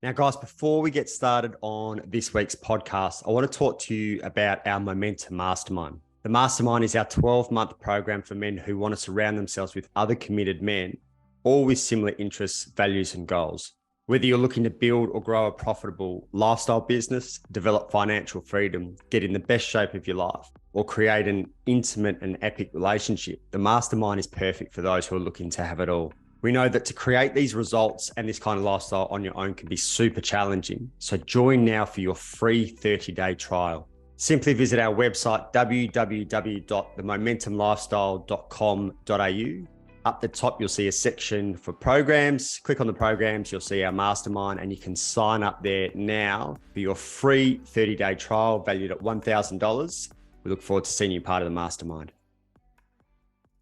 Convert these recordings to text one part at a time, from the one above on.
Now, guys, before we get started on this week's podcast, I want to talk to you about our Momentum Mastermind. The Mastermind is our 12-month program for men who want to surround themselves with other committed men, all with similar interests, values, and goals. Whether you're looking to build or grow a profitable lifestyle business, develop financial freedom, get in the best shape of your life, or create an intimate and epic relationship, the Mastermind is perfect for those who are looking to have it all. We know that to create these results and this kind of lifestyle on your own can be super challenging. So join now for your free 30-day trial. Simply visit our website, www.themomentumlifestyle.com.au. Up the top, you'll see a section for programs. Click on the programs, you'll see our mastermind, and you can sign up there now for your free 30-day trial valued at $1,000. We look forward to seeing you part of the mastermind.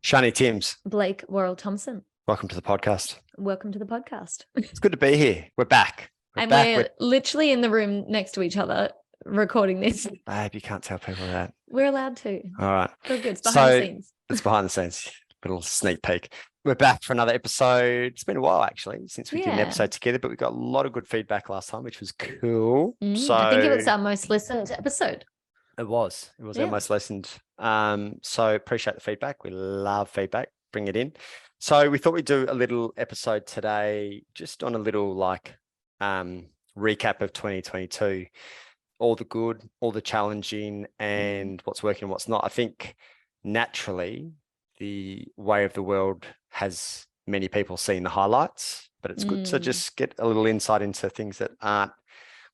Shani Timms. Blake Worrell Thompson. Welcome to the podcast. Welcome to the podcast. It's good to be here. We're back. We're literally in the room next to each other recording this. Babe, you can't tell people that. We're allowed to. All right. Feel good. It's behind the scenes. It's behind the scenes. A little sneak peek. We're back for another episode. It's been a while, actually, since we did an episode together, but we got a lot of good feedback last time, which was cool. I think it was our most listened episode. It was our most listened. So appreciate the feedback. We love feedback. Bring it in. So we thought we'd do a little episode today, just on a little recap of 2022, all the good, all the challenging, and what's working and what's not. I think naturally the way of the world has many people seeing the highlights, but it's good to just get a little insight into things that aren't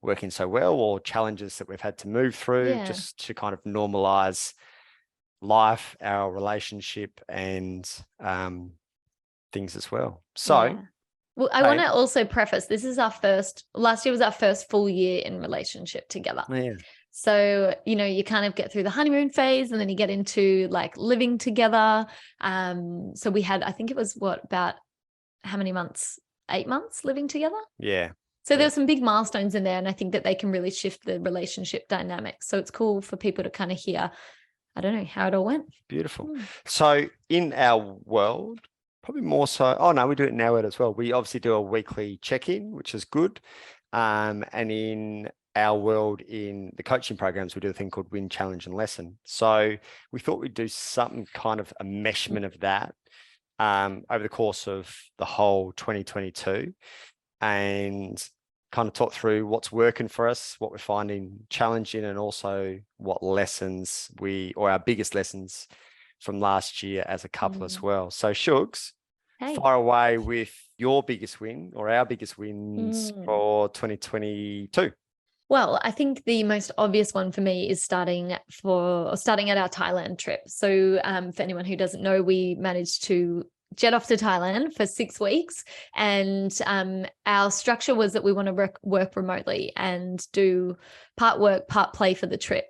working so well, or challenges that we've had to move through, just to kind of normalize life, our relationship, and things as well. So well, I want to also preface, last year was our first full year in relationship together. So, you kind of get through the honeymoon phase, and then you get into like living together. So we had, I think it was about how many months? 8 months living together. So there were some big milestones in there, and I think that they can really shift the relationship dynamics. So it's cool for people to kind of hear, I don't know, how it all went. Beautiful. So in our world, probably more so, we do it in our world as well. We obviously do a weekly check-in, which is good. And in our world, in the coaching programs, we do a thing called Win, Challenge, and Lesson. So we thought we'd do something kind of a meshment of that over the course of the whole 2022, and kind of talk through what's working for us, what we're finding challenging, and also what lessons or our biggest lessons from last year as a couple as well. So Shugs, fire away with your biggest win or our biggest wins for 2022. Well, I think the most obvious one for me is starting at our Thailand trip. So for anyone who doesn't know, we managed to jet off to Thailand for 6 weeks, and our structure was that we want to work remotely and do part work, part play for the trip.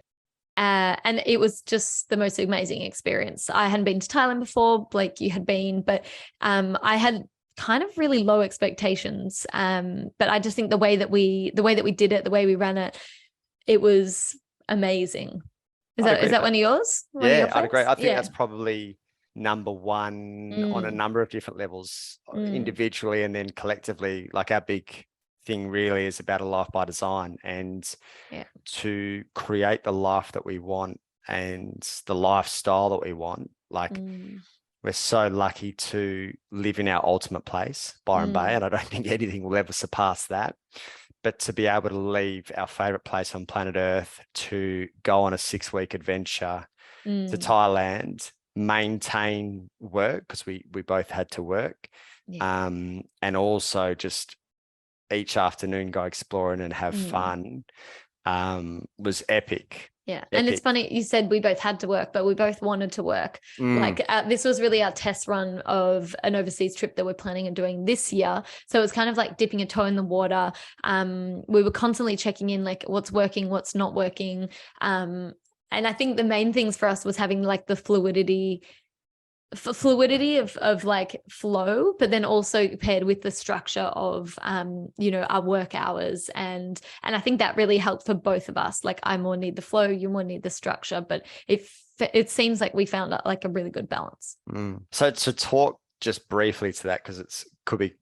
And it was just the most amazing experience. I hadn't been to Thailand before. Blake, you had been, but I had kind of really low expectations. But I just think the way that we did it, the way we ran it, it was amazing. Is that one of yours? I'd agree. I think that's probably number one on a number of different levels, individually and then collectively. Like, our big thing really is about a life by design, and to create the life that we want and the lifestyle that we want. Like, we're so lucky to live in our ultimate place, Byron Bay, and I don't think anything will ever surpass that. But to be able to leave our favorite place on planet Earth to go on a 6-week adventure to Thailand, maintain work, because we both had to work, and also just each afternoon go exploring and have fun, was epic. And it's funny, you said we both had to work, but we both wanted to work. This was really our test run of an overseas trip that we're planning on doing this year. So it was kind of like dipping a toe in the water. We were constantly checking in, like, what's working, what's not working. And I think the main things for us was having like the fluidity of like flow, but then also paired with the structure of our work hours, and I think that really helped for both of us. Like, I more need the flow, you more need the structure, but it seems like we found like a really good balance. So to talk just briefly to that, because it's could be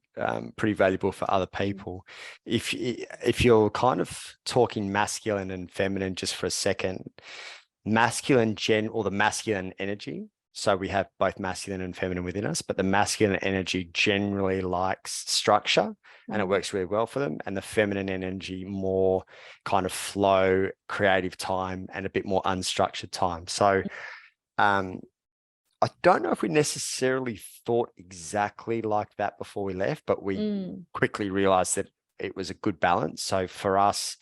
pretty valuable for other people. If you're kind of talking masculine and feminine just for a second, or the masculine energy. So we have both masculine and feminine within us, but the masculine energy generally likes structure and it works really well for them. And the feminine energy more kind of flow, creative time, and a bit more unstructured time. So I don't know if we necessarily thought exactly like that before we left, but we quickly realized that it was a good balance. So for us,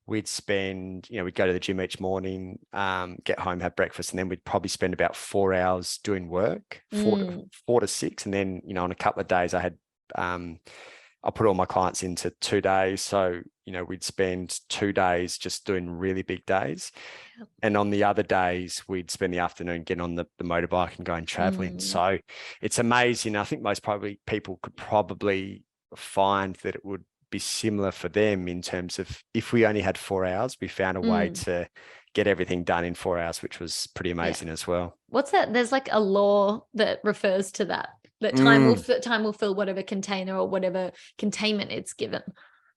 we'd spend, we'd go to the gym each morning, get home, have breakfast, and then we'd probably spend about 4 hours doing work, 4 to 6. And then, on a couple of days I put all my clients into 2 days. So, we'd spend 2 days just doing really big days. Yep. And on the other days, we'd spend the afternoon getting on the motorbike and going traveling. So it's amazing. I think most people could probably find that it would be similar for them in terms of if we only had 4 hours, we found a way to get everything done in 4 hours, which was pretty amazing as well. What's that? There's like a law that refers to that time will fill whatever container or whatever containment it's given.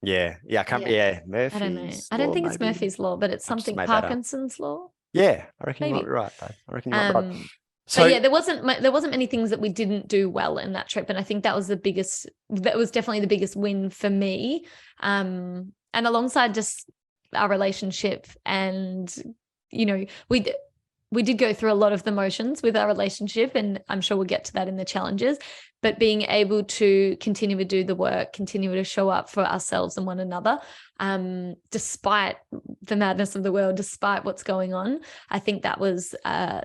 Yeah. Murphy's I don't know. I don't think it's Murphy's law, but it's something Parkinson's law. Yeah, I reckon you might be right, though. I reckon you might be right. So yeah, there wasn't many things that we didn't do well in that trip, and I think that was definitely the biggest win for me. And alongside just our relationship, and we did go through a lot of the motions with our relationship, and I'm sure we'll get to that in the challenges. But being able to continue to do the work, continue to show up for ourselves and one another, despite the madness of the world, despite what's going on, I think that was a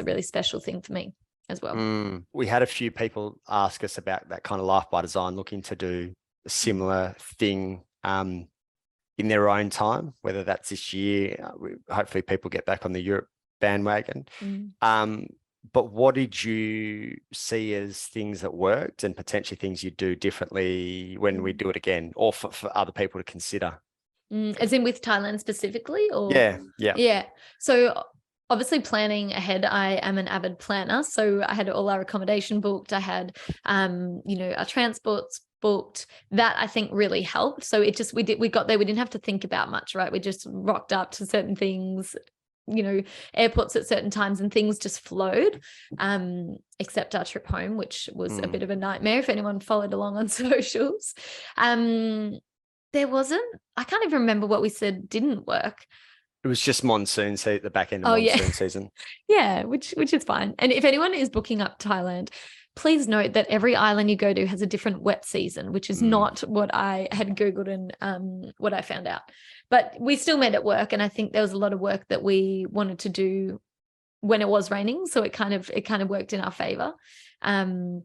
really special thing for me as well. We had a few people ask us about that kind of life by design, looking to do a similar thing in their own time, whether that's this year. Hopefully people get back on the Europe bandwagon. But what did you see as things that worked and potentially things you do differently when we do it again, or for other people to consider? As in with Thailand specifically? Or Yeah. So obviously planning ahead, I am an avid planner. So I had all our accommodation booked. I had, our transports booked. That I think really helped. So we got there. We didn't have to think about much, right? We just rocked up to certain things, airports at certain times, and things just flowed, except our trip home, which was a bit of a nightmare if anyone followed along on socials. I can't even remember what we said didn't work. It was just monsoon, so the back end of monsoon season. Yeah, which is fine. And if anyone is booking up Thailand, please note that every island you go to has a different wet season, which is not what I had Googled and what I found out. But we still made it work. And I think there was a lot of work that we wanted to do when it was raining. So it kind of worked in our favor. And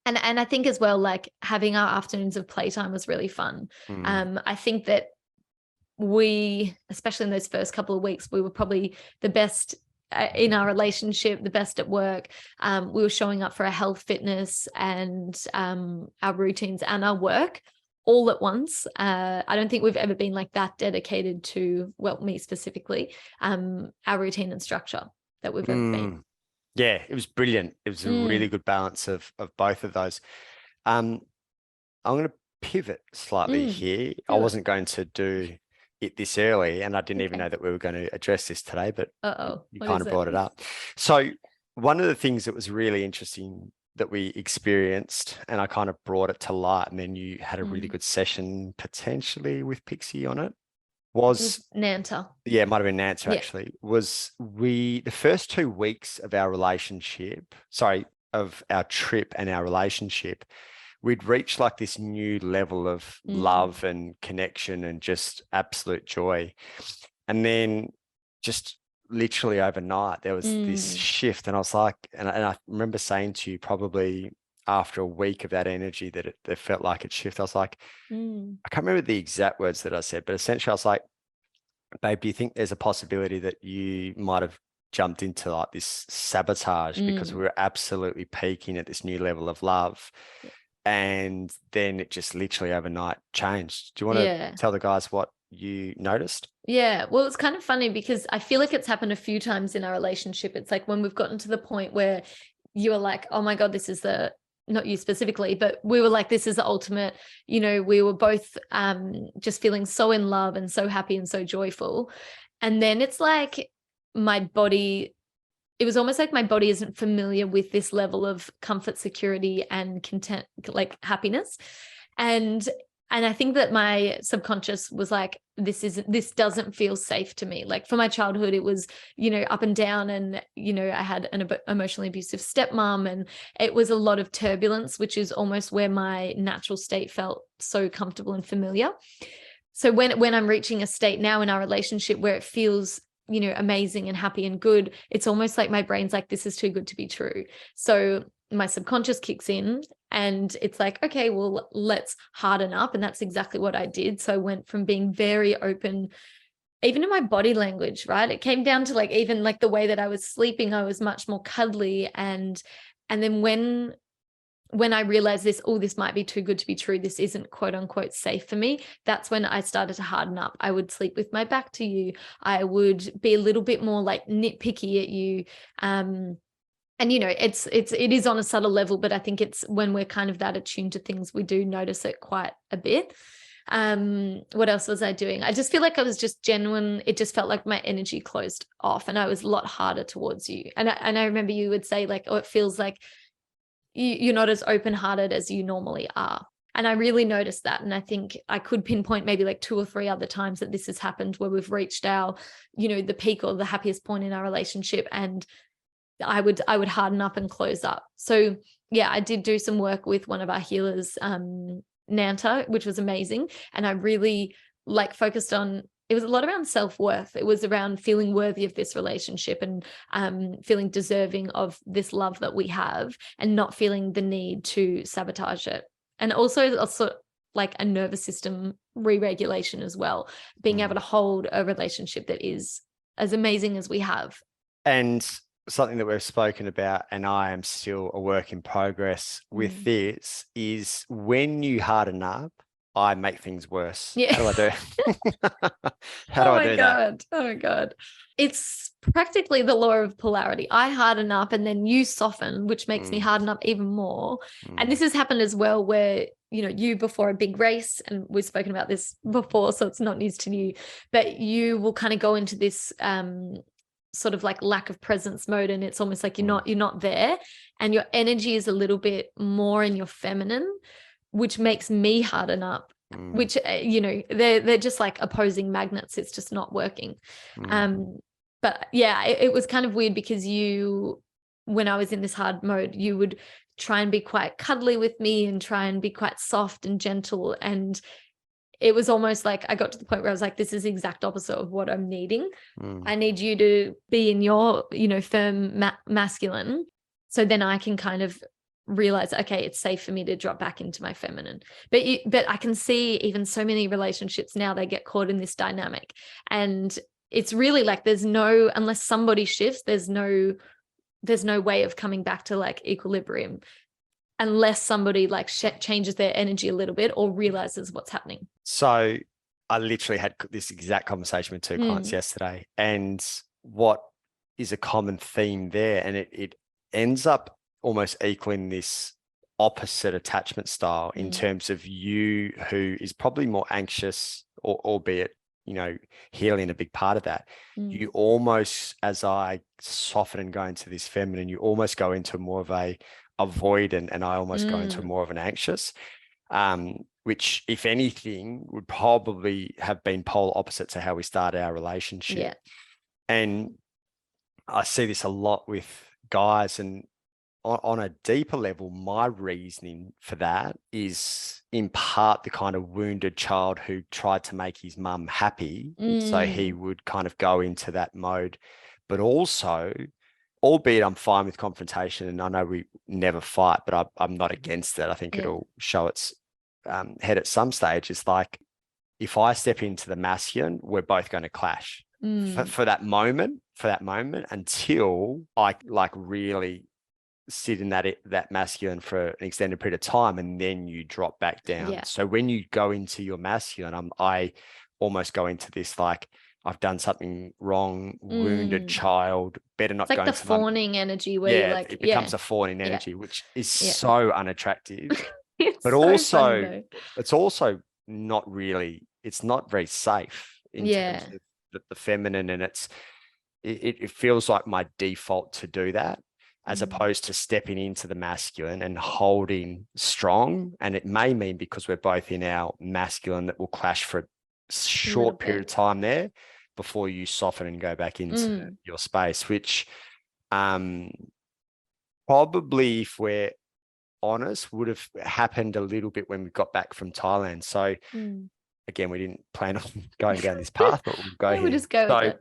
I think as well, like having our afternoons of playtime was really fun. I think that we, especially in those first couple of weeks, we were probably the best in our relationship, the best at work. We were showing up for our health, fitness, and our routines and our work all at once. I don't think we've ever been like that dedicated to, well, me specifically, our routine and structure that we've ever been. Yeah, it was brilliant. It was a really good balance of both of those. I'm going to pivot slightly here. I wasn't going to do it this early, and I didn't even know that we were going to address this today, but you kind of brought it up. So one of the things that was really interesting that we experienced, and I kind of brought it to light, and then you had a really good session potentially with Pixie on it, was Nanta. Yeah, it might have been Nanta actually. Was the first 2 weeks of our trip and our relationship, we'd reached like this new level of love and connection and just absolute joy. And then just literally overnight, there was this shift. And I was like, and I remember saying to you probably after a week of that energy that it felt like it shifted. I was like, I can't remember the exact words that I said, but essentially I was like, babe, do you think there's a possibility that you might have jumped into like this sabotage because we were absolutely peaking at this new level of love? And then it just literally overnight changed. Do you want to tell the guys what you noticed? Yeah, well, it's kind of funny because I feel like it's happened a few times in our relationship. It's like when we've gotten to the point where you are like, oh my God, this is the not you specifically, but we were like, this is the ultimate, you know, we were both just feeling so in love and so happy and so joyful. And then it's like my body, it was almost like my body isn't familiar with this level of comfort, security, and content, like happiness. And I think that my subconscious was like, this doesn't feel safe to me. Like for my childhood, it was, you know, up and down, and, you know, I had an emotionally abusive stepmom, and it was a lot of turbulence, which is almost where my natural state felt so comfortable and familiar. So when I'm reaching a state now in our relationship where it feels, you know, amazing and happy and good, it's almost like my brain's like, this is too good to be true. So my subconscious kicks in and it's like, okay, well, let's harden up. And that's exactly what I did. So I went from being very open, even in my body language, right? It came down to like, even like the way that I was sleeping, I was much more cuddly. And then when I realized this might be too good to be true, this isn't quote unquote safe for me, that's when I started to harden up. I would sleep with my back to you. I would be a little bit more like nitpicky at you. And, you know, it is on a subtle level, but I think it's when we're kind of that attuned to things, we do notice it quite a bit. What else was I doing? I just feel like I was just genuine. It just felt like my energy closed off and I was a lot harder towards you. And I remember you would say like, oh, it feels like you're not as open-hearted as you normally are. And I really noticed that. And I think I could pinpoint maybe like 2 or 3 other times that this has happened where we've reached our, you know, the peak or the happiest point in our relationship. And I would harden up and close up. So yeah, I did do some work with one of our healers, Nanta, which was amazing. And I really like focused on, it was a lot around self-worth. It was around feeling worthy of this relationship and feeling deserving of this love that we have and not feeling the need to sabotage it. And also like a nervous system re-regulation as well, being able to hold a relationship that is as amazing as we have. And something that we've spoken about, and I am still a work in progress with this, is when you harden up, I make things worse. Yeah. How do I do? How do I do that? Oh my God. It's practically the law of polarity. I harden up and then you soften, which makes me harden up even more. And this has happened as well where, you know, you before a big race, and we've spoken about this before, so it's not news to you, but you will kind of go into this sort of like lack of presence mode. And it's almost like you're not there, and your energy is a little bit more in your feminine, which makes me harden up, which, you know, they're just like opposing magnets. It's just not working. But yeah, it was kind of weird because when I was in this hard mode, you would try and be quite cuddly with me and try and be quite soft and gentle. And it was almost like I got to the point where I was like, this is the exact opposite of what I'm needing. I need you to be in your, you know, firm masculine. So then I can kind of realize, okay, it's safe for me to drop back into my feminine. But I can see even so many relationships now, they get caught in this dynamic. And it's really like unless somebody shifts, there's no way of coming back to like equilibrium unless somebody like changes their energy a little bit or realizes what's happening. So I literally had this exact conversation with 2 clients yesterday, and what is a common theme there, and it ends up almost equaling this opposite attachment style in terms of you, who is probably more anxious, or albeit, you know, healing a big part of that. You almost, as I soften and go into this feminine, you almost go into more of a avoidant, and I almost go into more of an anxious, which, if anything, would probably have been polar opposite to how we started our relationship. Yeah. And I see this a lot with guys, and on a deeper level, my reasoning for that is in part the kind of wounded child who tried to make his mum happy. So he would kind of go into that mode, but also, albeit I'm fine with confrontation, and I know we never fight, but I'm not against it. I think it'll show its head at some stage. It's like, if I step into the masculine, we're both going to clash for that moment, until I like really sit in that masculine for an extended period of time, and then you drop back down. So when you go into your masculine, I almost go into this like, I've done something wrong, wounded child, better not it's like go the fawning energy where you're like, it becomes a fawning energy, which is so unattractive. It's but so also, funny, it's also not really, it's not very safe in terms of the feminine, and it feels like my default to do that, as opposed to stepping into the masculine and holding strong. And it may mean, because we're both in our masculine, that will clash for a short period of time there before you soften and go back into your space, which probably, if we're honest, would have happened a little bit when we got back from Thailand. So again, we didn't plan on going down this path, but we'll go here. We'll just go with it.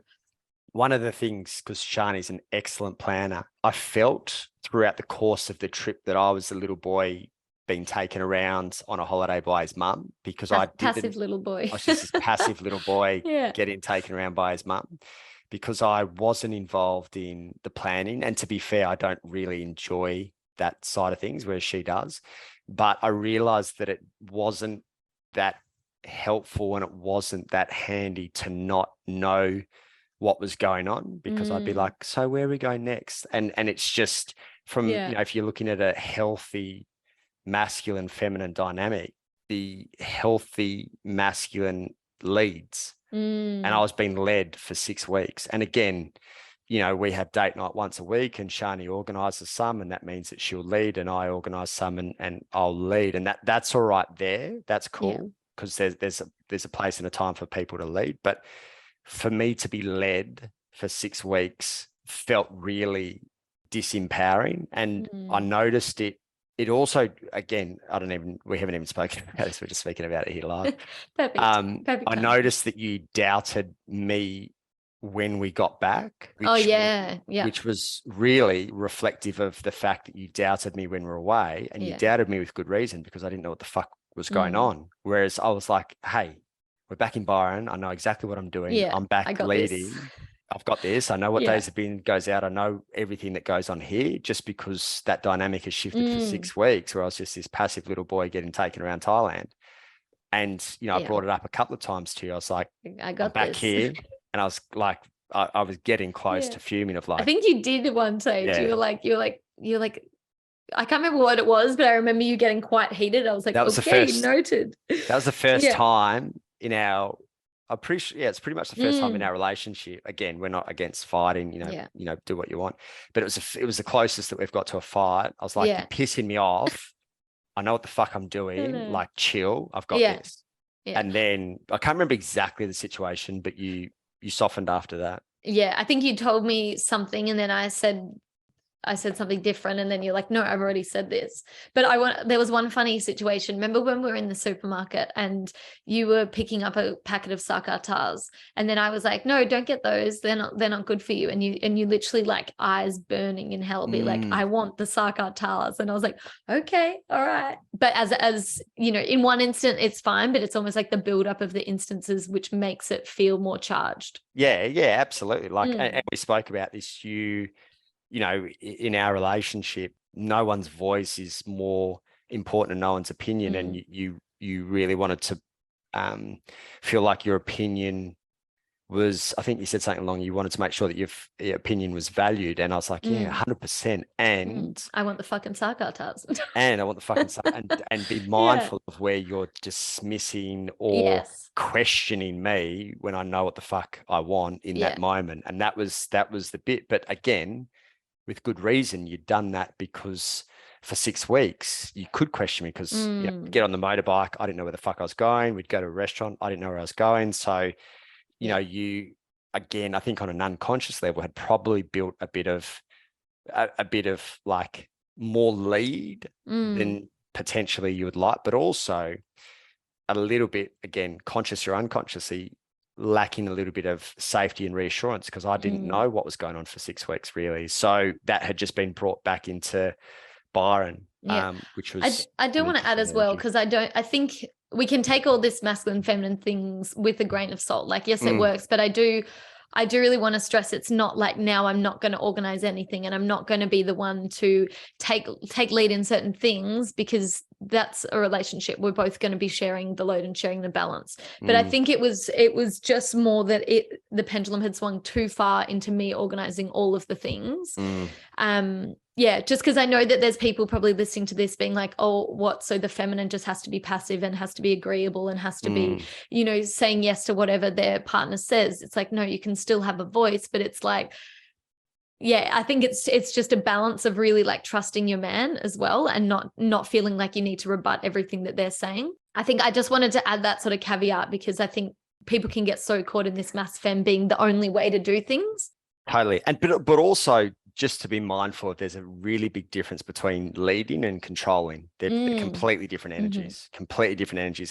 One of the things, because Shani's an excellent planner, I felt throughout the course of the trip that I was a little boy being taken around on a holiday by his mum, because passive little boy. I was just this passive little boy getting taken around by his mum, because I wasn't involved in the planning. And to be fair, I don't really enjoy that side of things, whereas she does. But I realized that it wasn't that helpful and it wasn't that handy to not know what was going on, because I'd be like, so where are we going next? And it's just from, you know, if you're looking at a healthy masculine feminine dynamic, the healthy masculine leads. And I was being led for 6 weeks. And again, you know, we have date night once a week, and Shani organizes some, and that means that she'll lead, and I organize some, and I'll lead. And that's all right there. That's cool, because there's a place and a time for people to lead. But for me to be led for 6 weeks felt really disempowering. And I noticed it. It also, again, we haven't even spoken about this. We're just speaking about it here live. Perfect. I noticed that you doubted me when we got back, which was really reflective of the fact that you doubted me when we were away, and you doubted me with good reason, because I didn't know what the fuck was going on. Whereas I was like, hey, we're back in Byron. I know exactly what I'm doing. I'm back leading. I've got this. I know what days have been goes out. I know everything that goes on here, just because that dynamic has shifted for 6 weeks, where I was just this passive little boy getting taken around Thailand. And, you know, I brought it up a couple of times to you. I was like, I'm back here. And I was like, I was getting close to fuming of like, I think you did one stage. You were like, I can't remember what it was, but I remember you getting quite heated. I was like, that was noted. That was the first time in our, I'm pretty sure, it's pretty much the first time in our relationship. Again, we're not against fighting, you know, do what you want. But it was the closest that we've got to a fight. I was like, you're pissing me off. I know what the fuck I'm doing. Like, chill. I've got this. And then I can't remember exactly the situation, but you softened after that. Yeah, I think you told me something, and then I said something different, and then you're like, no, I've already said this. But there was one funny situation. Remember when we were in the supermarket and you were picking up a packet of Sakatars, and then I was like, no, don't get those. They're not good for you. And you literally, like, eyes burning in hell, be like, I want the Sakatars. And I was like, okay, all right. But as you know, in one instant it's fine, but it's almost like the buildup of the instances which makes it feel more charged. Yeah, absolutely. Like, and we spoke about this, you know, in our relationship, no one's voice is more important than no one's opinion. And you really wanted to feel like your opinion was, I think you said something along, you wanted to make sure that your opinion was valued. And I was like, 100%. And I want the fucking Sakatars. And I want the fucking and be mindful of where you're dismissing or questioning me when I know what the fuck I want in that moment. And that was the bit. But again, with good reason, you'd done that because for 6 weeks you could question me, because you know, get on the motorbike, I didn't know where the fuck I was going. We'd go to a restaurant, I didn't know where I was going. So, you know, you, again, I think on an unconscious level had probably built a bit of like more lead than potentially you would like, but also a little bit, again, conscious or unconsciously, lacking a little bit of safety and reassurance, because I didn't know what was going on for 6 weeks really. So that had just been brought back into Byron, which was I do want to add as well, because I think we can take all this masculine feminine things with a grain of salt. Like, yes, it works, but I do really want to stress it's not like now I'm not going to organize anything and I'm not going to be the one to take lead in certain things, because that's a relationship. We're both going to be sharing the load and sharing the balance. But I think it was just more that the pendulum had swung too far into me organizing all of the things. Yeah, just because I know that there's people probably listening to this being like, oh, what? So the feminine just has to be passive and has to be agreeable and has to be, you know, saying yes to whatever their partner says. It's like, no, you can still have a voice, but it's like, yeah, I think it's just a balance of really like trusting your man as well and not feeling like you need to rebut everything that they're saying. I think I just wanted to add that sort of caveat because I think people can get so caught in this masc femme being the only way to do things. Totally. And but also just to be mindful of, there's a really big difference between leading and controlling. They're completely different energies,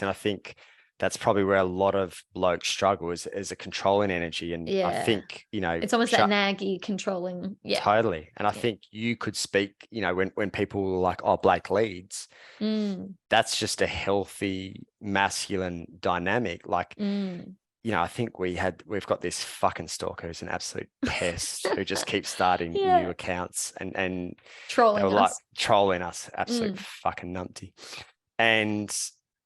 And I think that's probably where a lot of blokes struggle is a controlling energy. And I think, you know, it's almost that naggy controlling. Yeah, totally. And I think you could speak, you know, when people are like, oh, Blake leads, that's just a healthy masculine dynamic. Like, you know, I think we've got this fucking stalker who's an absolute pest who just keeps starting new accounts and trolling us. Like trolling us, absolute fucking numpty. And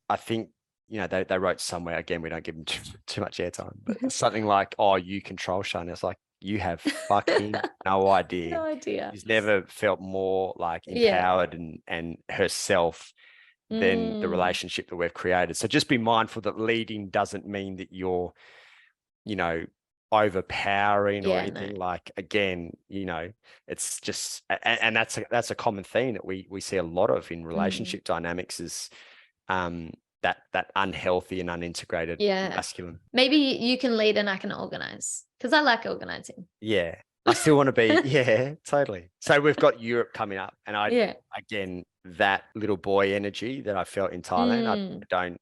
I think, you know, they wrote somewhere, again, we don't give them too much airtime, but something like, oh, you control Shani. It's like, you have fucking no idea. No idea. She's never felt more like empowered and herself than the relationship that we've created. So just be mindful that leading doesn't mean that you're, you know, overpowering or anything. Like, again, you know, it's just, and that's a common theme that we see a lot of in relationship dynamics is that unhealthy and unintegrated masculine. Maybe you can lead and I can organize because I like organizing. Yeah. I still want to be, totally. So we've got Europe coming up and again, that little boy energy that I felt in Thailand, I don't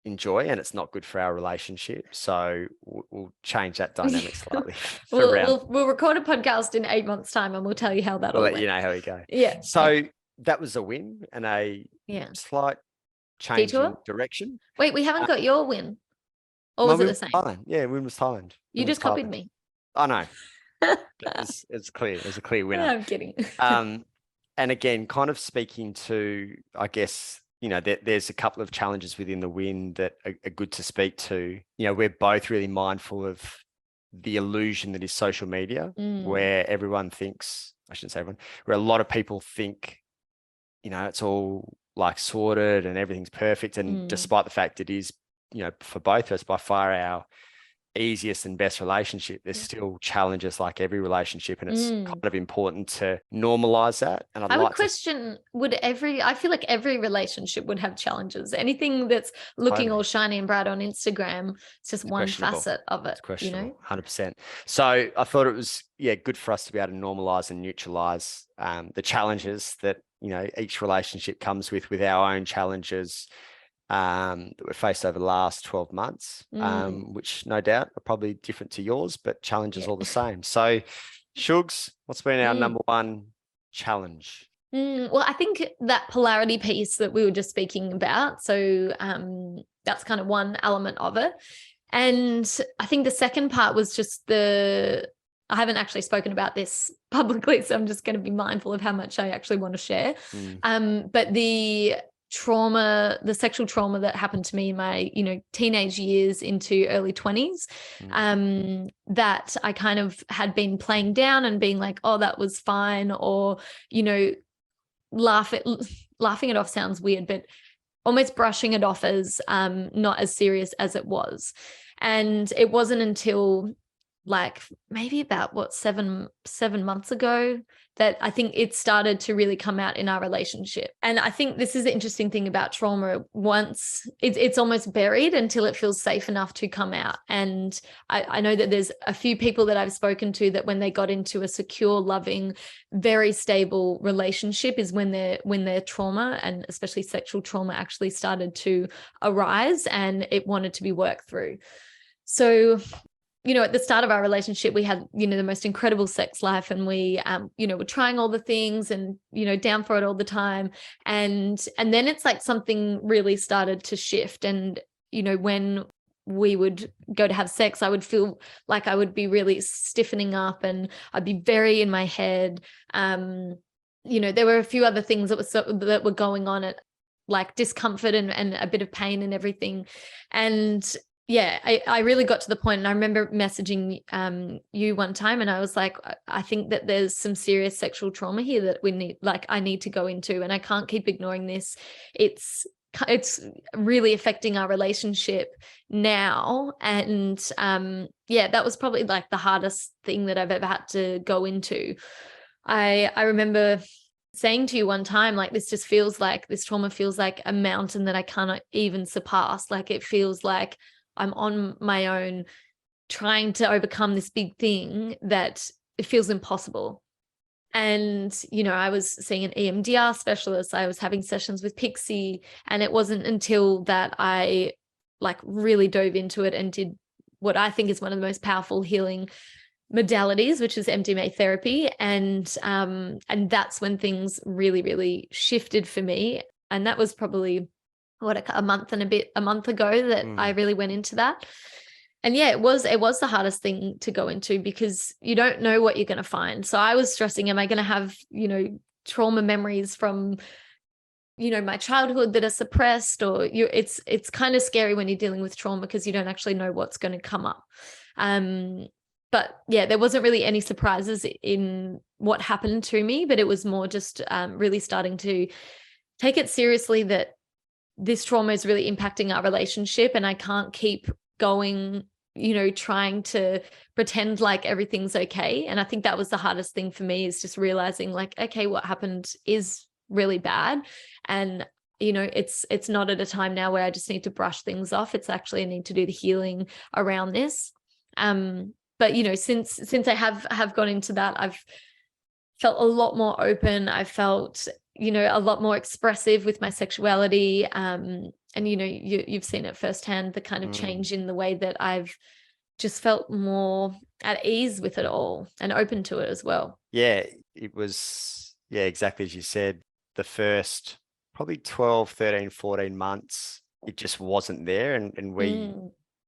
enjoy, and it's not good for our relationship. So we'll change that dynamic slightly. We'll record a podcast in 8 months' time and we'll tell you how that will. We'll let you know how we go. Yeah. So that was a win and a slight change in direction. Wait, we haven't got your win. Or was it the same? Thailand. Yeah, win was Thailand. You just copied me. I know. It's clear. There's a clear winner. No, I'm kidding. And again, kind of speaking to, I guess, you know, there's a couple of challenges within the win that are good to speak to. You know, we're both really mindful of the illusion that is social media, where everyone thinks, I shouldn't say everyone, where a lot of people think, you know, it's all like sorted and everything's perfect. And despite the fact it is, you know, for both of us, by far our easiest and best relationship, there's still challenges like every relationship, and it's kind of important to normalize that. And I would question, I feel like every relationship would have challenges. Anything that's looking all shiny and bright on Instagram, it's just one facet of it. It's questionable, you know? 100%. So I thought it was good for us to be able to normalize and neutralize the challenges that, you know, each relationship comes with our own challenges that we've faced over the last 12 months, which no doubt are probably different to yours, but challenges all the same. So, Shugs, what's been our number one challenge? Well, I think that polarity piece that we were just speaking about. So that's kind of one element of it. And I think the second part was just I haven't actually spoken about this publicly, so I'm just going to be mindful of how much I actually want to share. But the sexual trauma that happened to me in my, you know, teenage years into early 20s, that I kind of had been playing down and being like, oh, that was fine. Or, you know, laughing it off sounds weird, but almost brushing it off as not as serious as it was. And it wasn't until like maybe about 7 months ago that I think it started to really come out in our relationship. And I think this is the interesting thing about trauma. Once it's almost buried until it feels safe enough to come out. And I know that there's a few people that I've spoken to that when they got into a secure, loving, very stable relationship is when their trauma, and especially sexual trauma, actually started to arise and it wanted to be worked through. So, you know, at the start of our relationship, we had, you know, the most incredible sex life, and we, you know, were trying all the things and, you know, down for it all the time. And then it's like something really started to shift. And, you know, when we would go to have sex, I would feel like I would be really stiffening up and I'd be very in my head. You know, there were a few other things that were going on like discomfort and a bit of pain and everything. And yeah, I really got to the point, and I remember messaging you one time, and I was like, I think that there's some serious sexual trauma here that I need to go into, and I can't keep ignoring this. It's really affecting our relationship now. And yeah, that was probably like the hardest thing that I've ever had to go into. I remember saying to you one time, like, this trauma feels like a mountain that I cannot even surpass. Like, it feels like I'm on my own trying to overcome this big thing that it feels impossible. And, you know, I was seeing an EMDR specialist, I was having sessions with Pixie, and it wasn't until that I like really dove into it and did what I think is one of the most powerful healing modalities, which is MDMA therapy. And that's when things really, really shifted for me. And that was probably a month ago that I really went into that. And yeah, it was the hardest thing to go into, because you don't know what you're going to find. So I was stressing, am I going to have, you know, trauma memories from, you know, my childhood that are suppressed, or it's kind of scary when you're dealing with trauma because you don't actually know what's going to come up. But yeah, there wasn't really any surprises in what happened to me, but it was more just really starting to take it seriously that this trauma is really impacting our relationship, and I can't keep going, you know, trying to pretend like everything's okay. And I think that was the hardest thing for me, is just realizing like, okay, what happened is really bad. And, you know, it's not at a time now where I just need to brush things off. It's actually I need to do the healing around this. But, you know, since I have gone into that, I've felt a lot more open. I felt, you know, a lot more expressive with my sexuality. And, you know, you've seen it firsthand, the kind of change in the way that I've just felt more at ease with it all and open to it as well. Yeah, it was, yeah, exactly as you said, the first probably 12, 13, 14 months, it just wasn't there. And we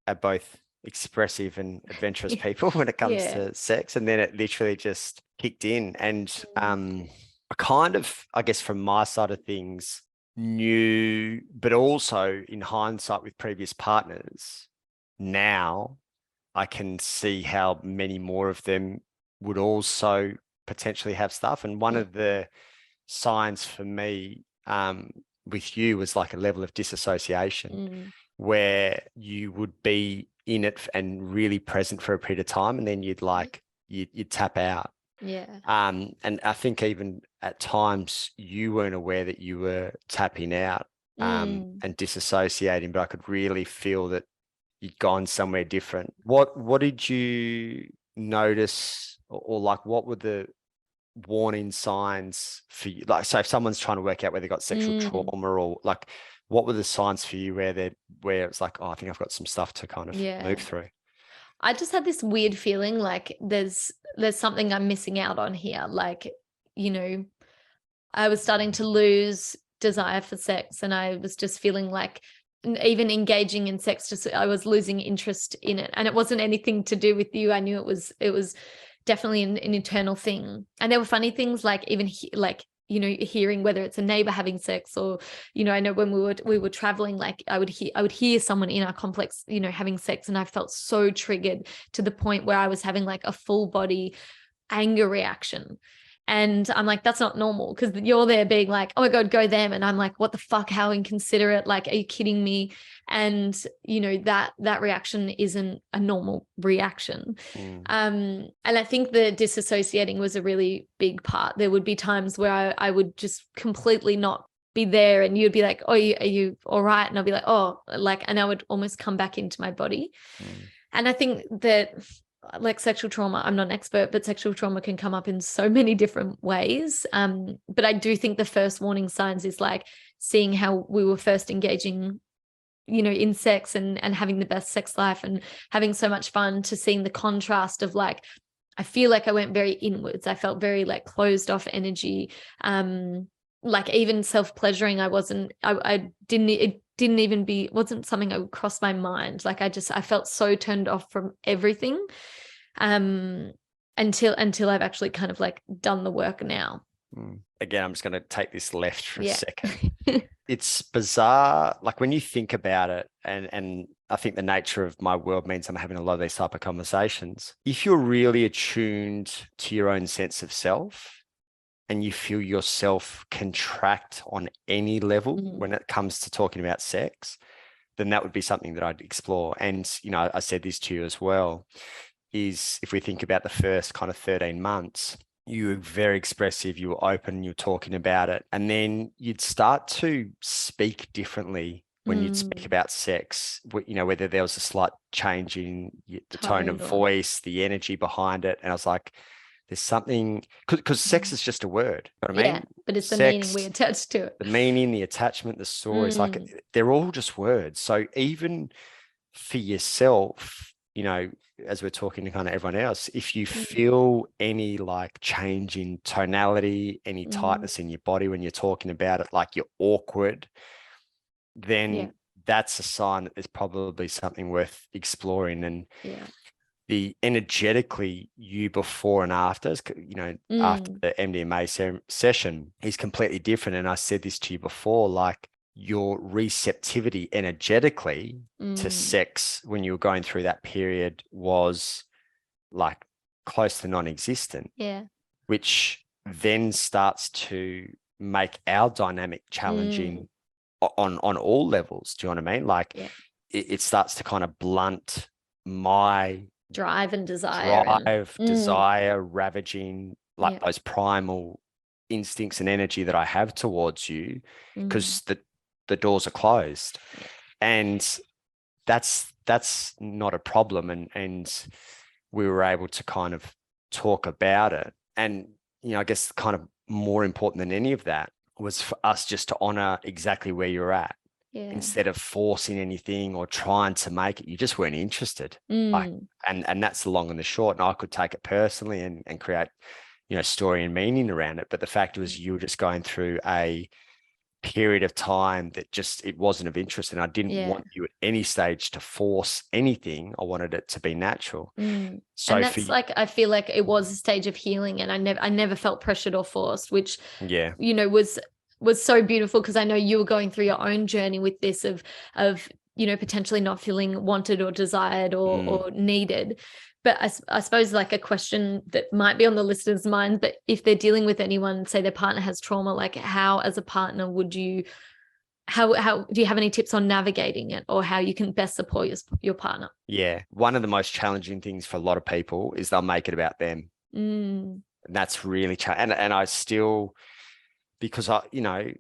are both expressive and adventurous people when it comes to sex. And then it literally just kicked in. And I kind of, I guess from my side of things, knew, but also in hindsight with previous partners, now I can see how many more of them would also potentially have stuff. And one of the signs for me with you was like a level of disassociation where you would be in it and really present for a period of time, and then you'd tap out. Yeah. And I think even at times you weren't aware that you were tapping out and disassociating, but I could really feel that you'd gone somewhere different. What did you notice, or like what were the warning signs for you? Like, so if someone's trying to work out whether they got sexual trauma, or like, what were the signs for you where it's like, oh, I think I've got some stuff to kind of move through? I just had this weird feeling like there's something I'm missing out on here. Like, you know, I was starting to lose desire for sex, and I was just feeling like even engaging in sex, just I was losing interest in it. And it wasn't anything to do with you. I knew it was definitely an internal thing. And there were funny things, like even like, you know, hearing whether it's a neighbor having sex, or, you know, I know when we were traveling, like I would hear someone in our complex, you know, having sex, and I felt so triggered to the point where I was having like a full body anger reaction. And I'm like, that's not normal, because you're there being like, oh my God, go them. And I'm like, what the fuck? How inconsiderate. Like, are you kidding me? And, you know, that reaction isn't a normal reaction. And I think the disassociating was a really big part. There would be times where I would just completely not be there, and you'd be like, oh, are you all right? And I'll be like, oh, like, and I would almost come back into my body. And I think that, like, sexual trauma, I'm not an expert, but sexual trauma can come up in so many different ways. But I do think the first warning signs is like seeing how we were first engaging, you know, in sex and having the best sex life and having so much fun, to seeing the contrast of like, I feel like I went very inwards. I felt very like closed off energy. Like even self-pleasuring, it wasn't something that would cross my mind. Like I felt so turned off from everything until I've actually kind of like done the work now. Again, I'm just going to take this left for a second. it's bizarre. Like when you think about it, and I think the nature of my world means I'm having a lot of these type of conversations. If you're really attuned to your own sense of self and you feel yourself contract on any level when it comes to talking about sex, then that would be something that I'd explore. And, you know, I said this to you as well, is if we think about the first kind of 13 months, you were very expressive, you were open, you were talking about it. And then you'd start to speak differently when you'd speak about sex, you know, whether there was a slight change in the tone of voice, the energy behind it. And I was like, there's something, because sex is just a word. You know what I mean? But it's sex, the meaning we attach to it. The meaning, the attachment, the stories, like they're all just words. So even for yourself, you know, as we're talking to kind of everyone else, if you feel any like change in tonality, any tightness in your body when you're talking about it, like you're awkward, then that's a sign that there's probably something worth exploring. And the energetically you before and after, you know, after the MDMA session is completely different. And I said this to you before, like your receptivity energetically to sex when you were going through that period was like close to non-existent. Which then starts to make our dynamic challenging on all levels. Do you know what I mean? Like it starts to kind of blunt my drive and desire, desire, ravaging, like those primal instincts and energy that I have towards you, because the doors are closed. And that's not a problem. And we were able to kind of talk about it. And, you know, I guess kind of more important than any of that was for us just to honor exactly where you're at. Instead of forcing anything or trying to make it, you just weren't interested. Like, and that's the long and the short. And I could take it personally and create, you know, story and meaning around it. But the fact was you were just going through a period of time that just, it wasn't of interest. And I didn't want you at any stage to force anything. I wanted it to be natural. So and that's like, I feel like it was a stage of healing, and I never felt pressured or forced, which, you know, was so beautiful, because I know you were going through your own journey with this of, you know, potentially not feeling wanted or desired or needed. But I suppose like a question that might be on the listeners' mind, but if they're dealing with anyone, say their partner has trauma, like how as a partner would you, how do you have any tips on navigating it, or how you can best support your partner? Yeah. One of the most challenging things for a lot of people is they'll make it about them. And that's really and I still, because you know,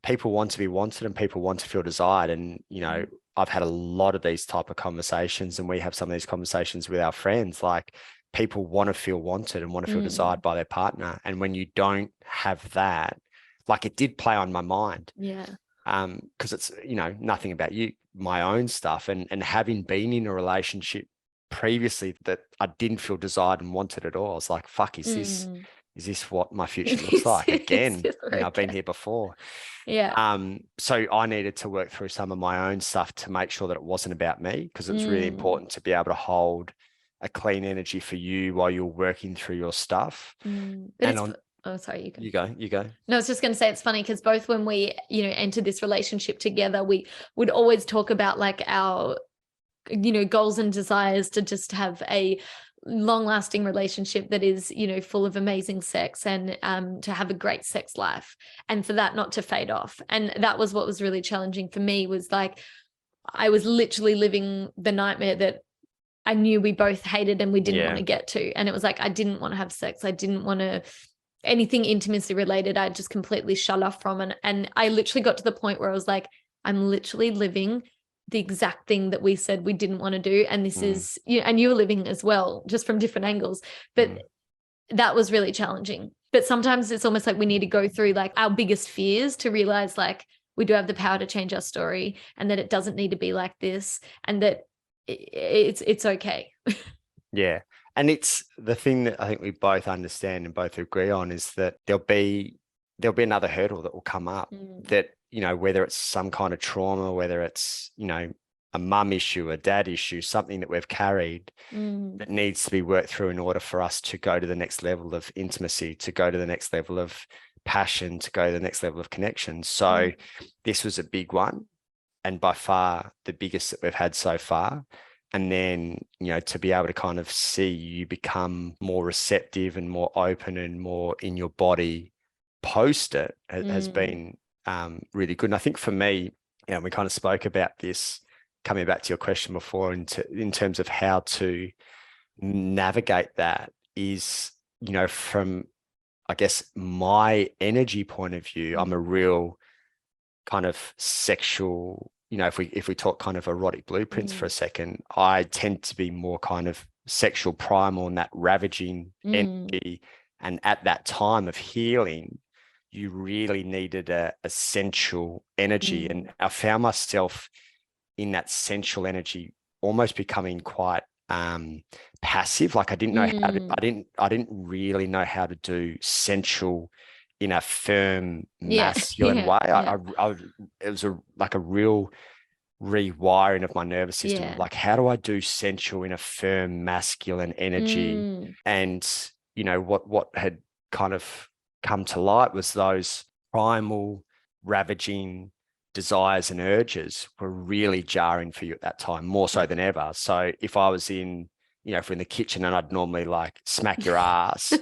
people want to be wanted and people want to feel desired. And, you know, I've had a lot of these type of conversations, and we have some of these conversations with our friends, like people want to feel wanted and want to feel desired by their partner. And when you don't have that, like it did play on my mind. Because it's, you know, nothing about you, my own stuff. And having been in a relationship previously that I didn't feel desired and wanted at all, I was like, fuck, is this what my future looks like again? You know, I've been here before. So I needed to work through some of my own stuff to make sure that it wasn't about me, because it was really important to be able to hold a clean energy for you while you're working through your stuff. Oh, sorry, you go. No, I was just going to say, it's funny because both when we, you know, entered this relationship together, we would always talk about like our, you know, goals and desires to just have a long-lasting relationship that is, you know, full of amazing sex, and to have a great sex life, and for that not to fade off. And that was what was really challenging for me, was like I was literally living the nightmare that I knew we both hated and we didn't want to get to. And it was like I didn't want to have sex, I didn't want to anything intimacy related, I just completely shut off from. And I literally got to the point where I was like, I'm literally living the exact thing that we said we didn't want to do. And this is, you know, and you were living as well, just from different angles. But that was really challenging. But sometimes it's almost like we need to go through like our biggest fears to realize like we do have the power to change our story, and that it doesn't need to be like this, and that it's okay. Yeah. And it's the thing that I think we both understand and both agree on, is that there'll be another hurdle that will come up, that, you know, whether it's some kind of trauma, whether it's, you know, a mum issue, a dad issue, something that we've carried that needs to be worked through in order for us to go to the next level of intimacy, to go to the next level of passion to go to the next level of connection. So this was a big one, and by far the biggest that we've had so far. And then, to be able to kind of see you become more receptive and more open and more in your body post it has been really good. And I think for me, we kind of spoke about this, coming back to your question before, in terms of how to navigate that is, from, I guess, my energy point of view, I'm a real kind of sexual, if we talk kind of erotic blueprints for a second, I tend to be more kind of sexual primal and that ravaging energy. And at that time of healing, you really needed a sensual energy. And I found myself in that sensual energy almost becoming quite passive. Like I didn't know how to, I didn't really know how to do sensual in a firm masculine way. It was like a real rewiring of my nervous system. Like, how do I do sensual in a firm masculine energy? And what had kind of come to light was those primal ravaging desires and urges were really jarring for you at that time, more so than ever. So if I was in, if we're in the kitchen and I'd normally like smack your ass,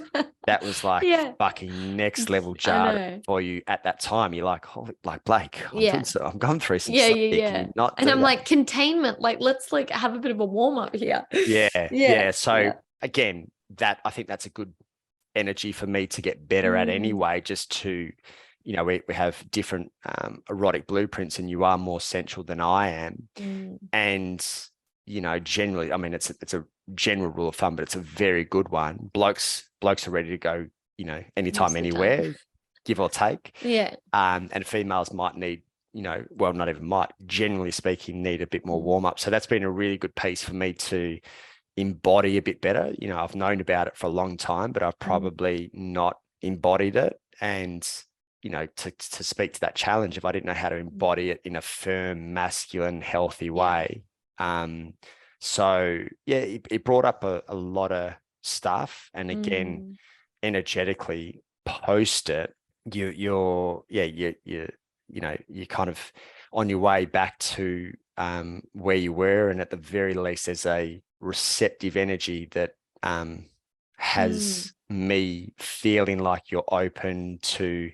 that was like fucking next level jarring for you at that time. You're like, holy, like Blake, I'm going through some stuff. And I'm like, containment, like, let's like have a bit of a warm up here. So again, I think that's a good energy for me to get better at anyway, just to, we have different erotic blueprints, and you are more sensual than I am. And, generally, I mean, it's a general rule of thumb, but it's a very good one. Blokes are ready to go, anytime, anywhere, give or take. And females might need, well, not even might, generally speaking, need a bit more warm up. So that's been a really good piece for me to embody a bit better. I've known about it for a long time, but I've probably not embodied it. And, to speak to that challenge, if I didn't know how to embody it in a firm, masculine, healthy way. So it brought up a lot of stuff. And again, energetically post it, you're kind of on your way back to where you were. And at the very least, there's a receptive energy that has me feeling like you're open to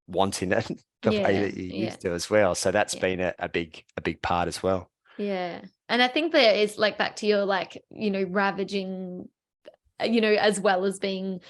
wanting it the way that you used to as well. So that's been a big part as well. And I think there is, like, back to your, like, ravaging, as well as being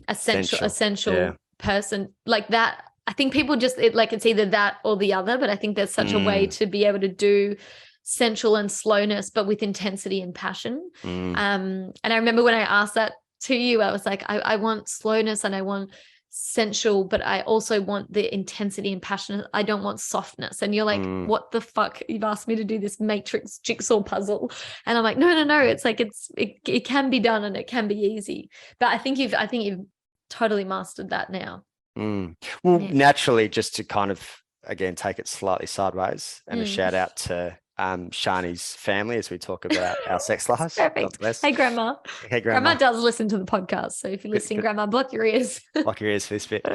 essential person, like that. I think people just it's either that or the other, but I think there's such a way to be able to do sensual and slowness, but with intensity and passion. And I remember when I asked that to you, I was like, I want slowness and I want sensual, but I also want the intensity and passion. I don't want softness. And you're like, what the fuck? You've asked me to do this matrix jigsaw puzzle. And I'm like, no. It's like, it can be done and it can be easy. But I think you've totally mastered that now. Well, naturally, just to kind of, again, take it slightly sideways, and a shout out to Shani's family as we talk about our sex lives. Perfect. Hey, Grandma. Hey, Grandma. Grandma does listen to the podcast. So if you're listening, Grandma, block your ears. Block your ears for this bit.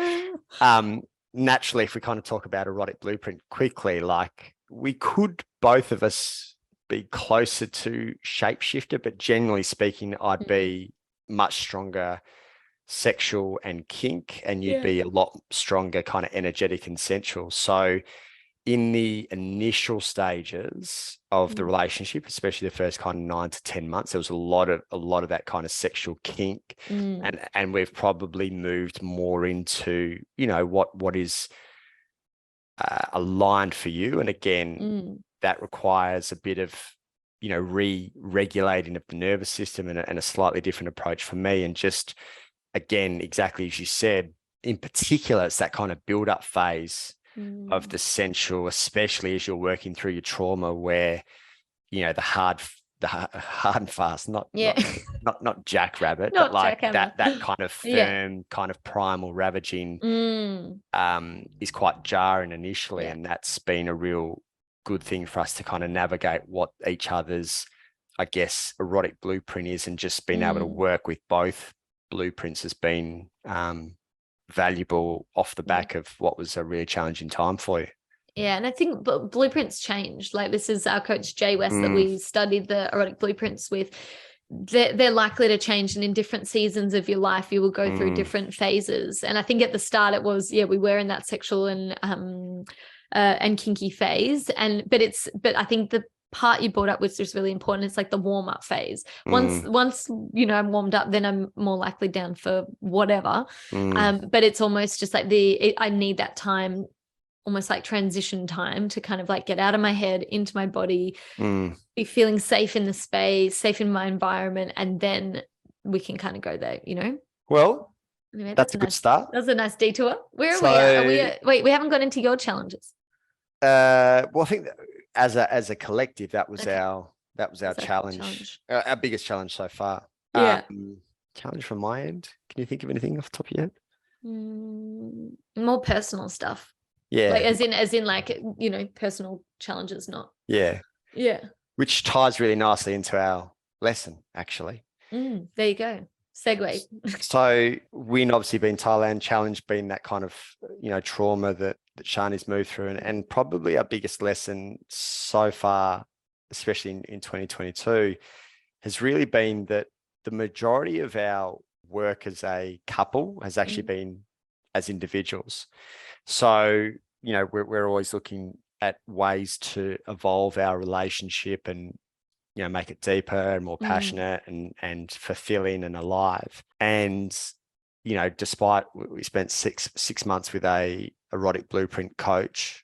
Naturally, if we kind of talk about erotic blueprint quickly, like, we could, both of us, be closer to shapeshifter, but generally speaking, I'd be much stronger sexual and kink, and you'd be a lot stronger kind of energetic and sensual. So in the initial stages of the relationship, especially the first kind of 9 to 10 months, there was a lot of that kind of sexual kink, and we've probably moved more into, what is aligned for you. And again, that requires a bit of, re-regulating of the nervous system, and a slightly different approach for me. And just, again, exactly as you said, in particular, it's that kind of build-up phase of the sensual, especially as you're working through your trauma, where, the hard and fast, not jackrabbit, but like that kind of firm, kind of primal ravaging is quite jarring initially. And that's been a real good thing for us to kind of navigate what each other's, I guess, erotic blueprint is, and just being able to work with both blueprints has been valuable off the back of what was a really challenging time for you. Yeah, and I think blueprints change. Like, this is our coach Jay West that we studied the erotic blueprints with. They're likely to change, and in different seasons of your life you will go through different phases. And I think at the start it was, we were in that sexual and kinky phase, but I think the part you brought up was just really important. It's like the warm-up phase. Once I'm warmed up, then I'm more likely down for whatever. But it's almost just like I need that time, almost like transition time, to kind of like get out of my head into my body, be feeling safe in the space, safe in my environment, and then we can kind of go there, Well, anyway, that's a good start. That's a nice detour. Where are we at? Wait, we haven't got into your challenges. Well, I think that as a collective, that was our challenge. Our biggest challenge so far. Challenge from my end. Can you think of anything off the top of your head? More personal stuff. Yeah. Like as in like, personal challenges, not. Yeah. Yeah. Which ties really nicely into our lesson, actually. There you go. Segue. So Win obviously being Thailand, challenge being that kind of, trauma that Shani's moved through, and probably our biggest lesson so far, especially in 2022, has really been that the majority of our work as a couple has actually been as individuals. So, we're always looking at ways to evolve our relationship and, make it deeper and more passionate and fulfilling and alive. And, despite we spent six months with a Erotic Blueprint coach,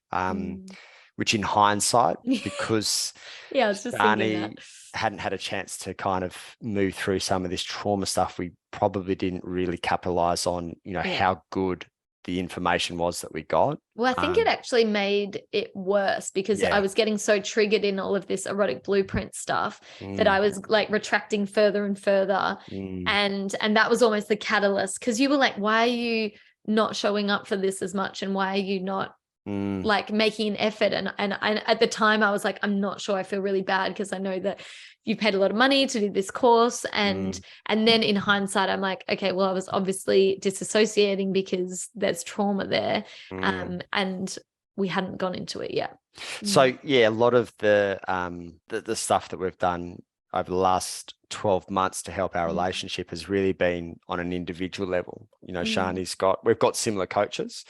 which in hindsight, because I was just Shani hadn't had a chance to kind of move through some of this trauma stuff, we probably didn't really capitalize on, how good the information was that we got. Well, I think it actually made it worse, because I was getting so triggered in all of this Erotic Blueprint stuff that I was like retracting further and further. And that was almost the catalyst, because you were like, why are you not showing up for this as much? And why are you not like making an effort? And at the time I was like, I'm not sure. I feel really bad because I know that you've paid a lot of money to do this course. And then in hindsight, I'm like, okay, well, I was obviously disassociating because there's trauma there. And we hadn't gone into it yet. So a lot of the stuff that we've done over the last 12 months to help our relationship has really been on an individual level. Shani's we've got similar coaches,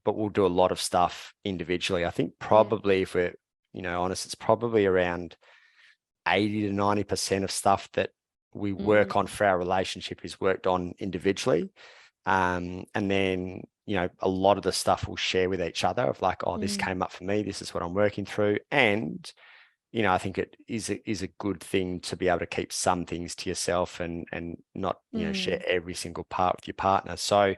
but we'll do a lot of stuff individually. I think probably if we're, honest, it's probably around 80 to 90% of stuff that we work on for our relationship is worked on individually. And then, a lot of the stuff we'll share with each other of like, oh, this came up for me. This is what I'm working through. And, I think it is a good thing to be able to keep some things to yourself and not, share every single part with your partner. So,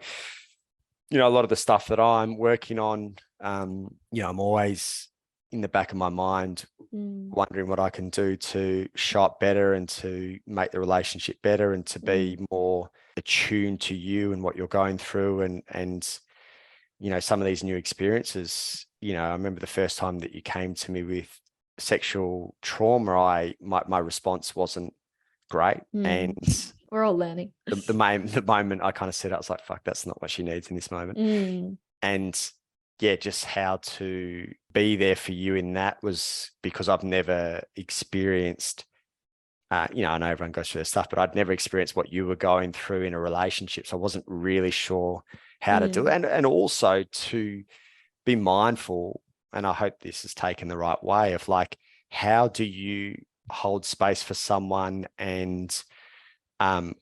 a lot of the stuff that I'm working on, I'm always in the back of my mind wondering what I can do to show up better and to make the relationship better and to be more attuned to you and what you're going through and some of these new experiences. I remember the first time that you came to me with sexual trauma, my response wasn't great. And we're all learning. The moment I kind of said, I was like, fuck, that's not what she needs in this moment. And just how to be there for you in that was because I've never experienced, I know everyone goes through their stuff, but I'd never experienced what you were going through in a relationship. So I wasn't really sure how to do it. And also to be mindful, and I hope this is taken the right way, of like, how do you hold space for someone and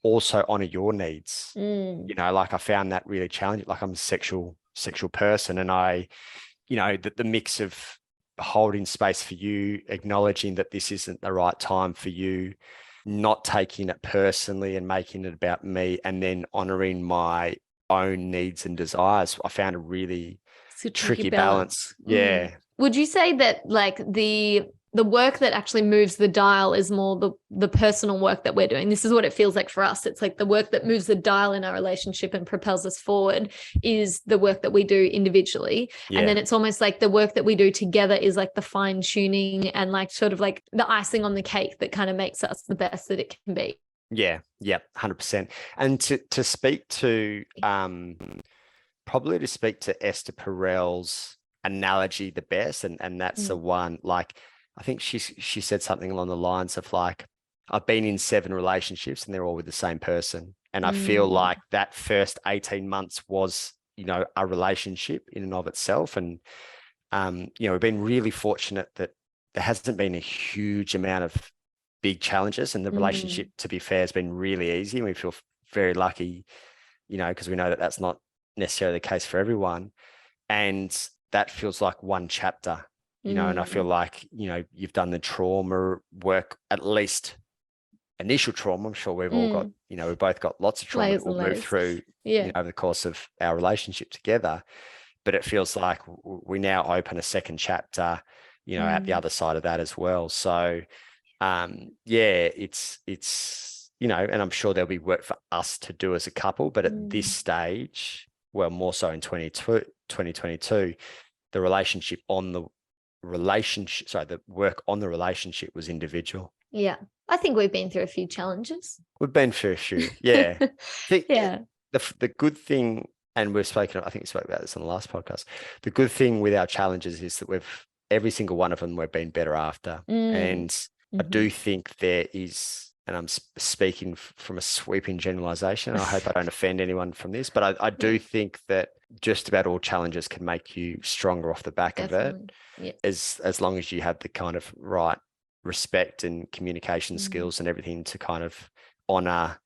also honor your needs? Like I found that really challenging. Like I'm a sexual person, and I, the mix of holding space for you, acknowledging that this isn't the right time for you, not taking it personally and making it about me, and then honoring my own needs and desires. I found a really tricky balance. Would you say that like the work that actually moves the dial is more the personal work that we're doing? This is what it feels like for us. It's like the work that moves the dial in our relationship and propels us forward is the work that we do individually. And then it's almost like the work that we do together is like the fine tuning and like sort of like the icing on the cake that kind of makes us the best that it can be. Yeah, 100%. And to speak to probably to speak to Esther Perel's analogy the best, and that's the one, like, I think she said something along the lines of like, I've been in 7 relationships and they're all with the same person. And I feel like that first 18 months was, a relationship in and of itself. And, we've been really fortunate that there hasn't been a huge amount of big challenges, and the relationship, to be fair, has been really easy. And we feel very lucky, because we know that that's not necessarily the case for everyone. And that feels like one chapter, and I feel like, you've done the trauma work, at least initial trauma. I'm sure we've all got, we've both got lots of trauma that we'll move through over the course of our relationship together. But it feels like we now open a second chapter, at the other side of that as well. So, it's, and I'm sure there'll be work for us to do as a couple, but at this stage, well, more so in 2022, the work on the relationship was individual. Yeah. I think we've been through a few challenges. We've been through a few. Yeah. Yeah. The good thing, and I think we spoke about this on the last podcast, the good thing with our challenges is that every single one of them, we've been better after. And I do think there is, and I'm speaking from a sweeping generalization, and I hope I don't offend anyone from this, but I do think that just about all challenges can make you stronger off the back of it, as long as you have the kind of right respect and communication skills and everything to kind of honor,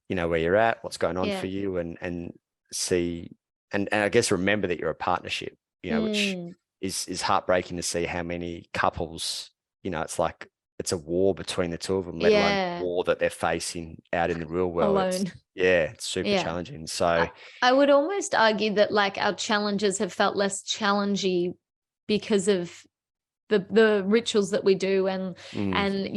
where you're at, what's going on for you, and see, and I guess remember that you're a partnership, which is heartbreaking to see how many couples, it's like, it's a war between the two of them, let alone a war that they're facing out in the real world. Alone. It's super challenging. So I would almost argue that like our challenges have felt less challenging because of the rituals that we do and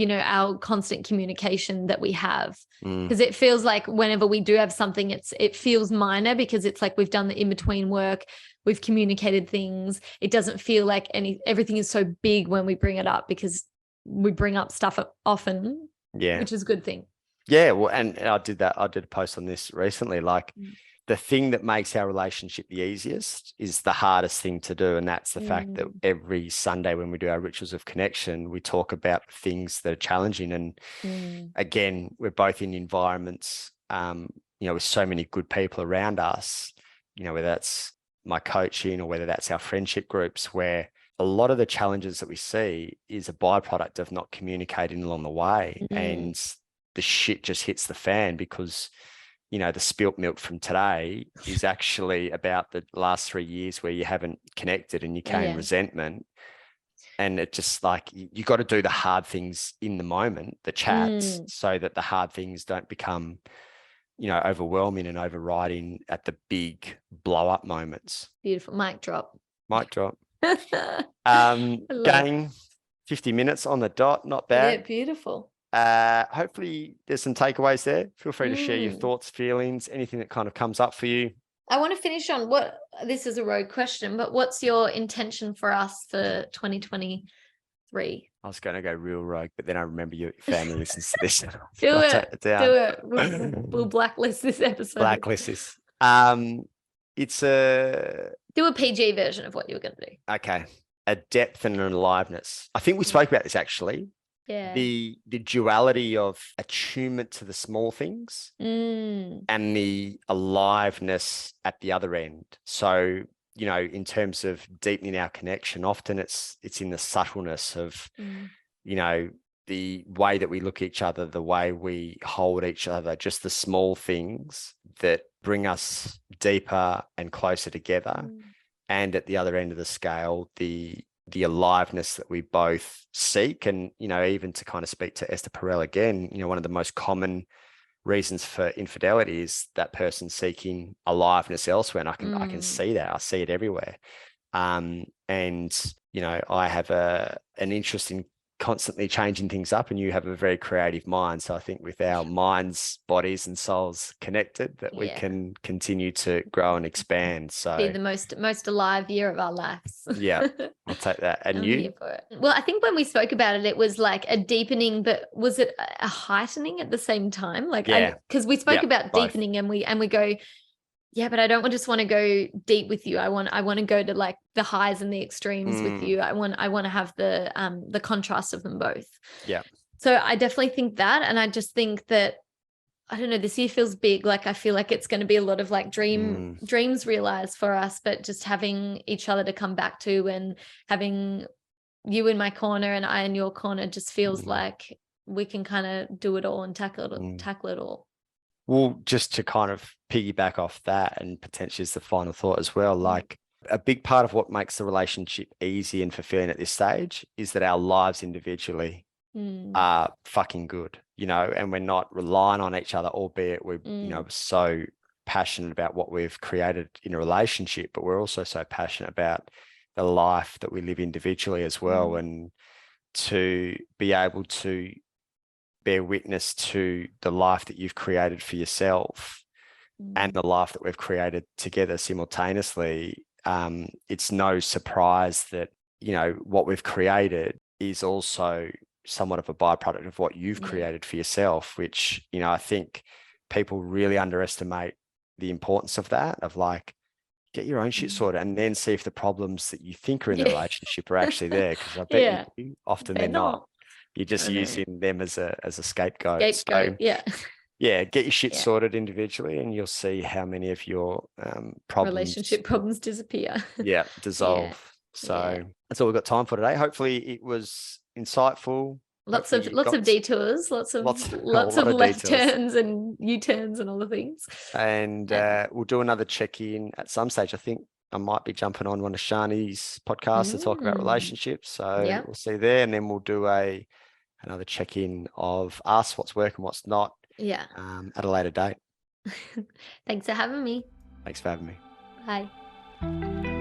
our constant communication that we have, because it feels like whenever we do have something, it feels minor because it's like we've done the in-between work, we've communicated things. It doesn't feel like everything is so big when we bring it up, because we bring up stuff often, which is a good thing. Yeah, well, and I did a post on this recently, like the thing that makes our relationship the easiest is the hardest thing to do. And that's the fact that every Sunday when we do our rituals of connection, we talk about things that are challenging. And again, we're both in environments, with so many good people around us, whether that's my coaching or whether that's our friendship groups, where a lot of the challenges that we see is a byproduct of not communicating along the way. And the shit just hits the fan because, the spilt milk from today is actually about the last 3 years where you haven't connected and you carry resentment. And it just like, you got to do the hard things in the moment, the chats, so that the hard things don't become, overwhelming and overriding at the big blow up moments. Beautiful. Mic drop. Gang, 50 minutes on the dot, not bad. Yeah, beautiful. Hopefully there's some takeaways there. Feel free to share your thoughts, feelings, anything that kind of comes up for you. I want to finish on this is a rogue question, but what's your intention for us for 2023? I was going to go real rogue, but then I remember your family listens to this. Do it. We'll blacklist this episode. Blacklist this. Do a PG version of what you were going to do. Okay. A depth and an aliveness. I think we spoke about this actually. Yeah. The duality of attunement to the small things and the aliveness at the other end. So, in terms of deepening our connection, often it's in the subtleness of, the way that we look at each other, the way we hold each other, just the small things that bring us deeper and closer together. And at the other end of the scale, the aliveness that we both seek. And, even to kind of speak to Esther Perel again, one of the most common reasons for infidelity is that person seeking aliveness elsewhere. And I can see that. I see it everywhere. And, I have an interest in constantly changing things up, and you have a very creative mind. So I think with our minds, bodies and souls connected, that we can continue to grow and expand. So be the most alive year of our lives. Yeah, I'll take that. And I'm you? here for it. Well, I think when we spoke about it, it was like a deepening, but was it a heightening at the same time? Like, because we spoke about both. deepening, and we go, yeah, but I don't just want to go deep with you. I want to go to like the highs and the extremes with you. I want to have the contrast of them both. Yeah. So I definitely think that, and I just think that, I don't know, this year feels big. Like I feel like it's going to be a lot of like dreams realized for us, but just having each other to come back to, and having you in my corner and I in your corner just feels like we can kind of do it all and tackle it all. Well, just to kind of piggyback off that, and potentially as the final thought as well, like a big part of what makes the relationship easy and fulfilling at this stage is that our lives individually are fucking good, you know, and we're not relying on each other, albeit we're, you know, so passionate about what we've created in a relationship, but we're also so passionate about the life that we live individually as well. And to be able to bear witness to the life that you've created for yourself and the life that we've created together simultaneously, it's no surprise that, you know, what we've created is also somewhat of a byproduct of what you've created for yourself, which, you know, I think people really underestimate the importance of that, of like, get your own shit sorted and then see if the problems that you think are in the relationship are actually there. Because I bet you often they're not. You're just using them as a scapegoat. So, yeah, get your shit sorted individually, and you'll see how many of your relationship problems disappear. Dissolve. So that's all we've got time for today. Hopefully it was insightful. Lots of detours, lots of left turns and U-turns and all the things. And we'll do another check-in at some stage. I think I might be jumping on one of Shani's podcasts to talk about relationships. So we'll see there, and then we'll do another check-in of us, what's working, what's not. At a later date. Thanks for having me. Thanks for having me. Bye.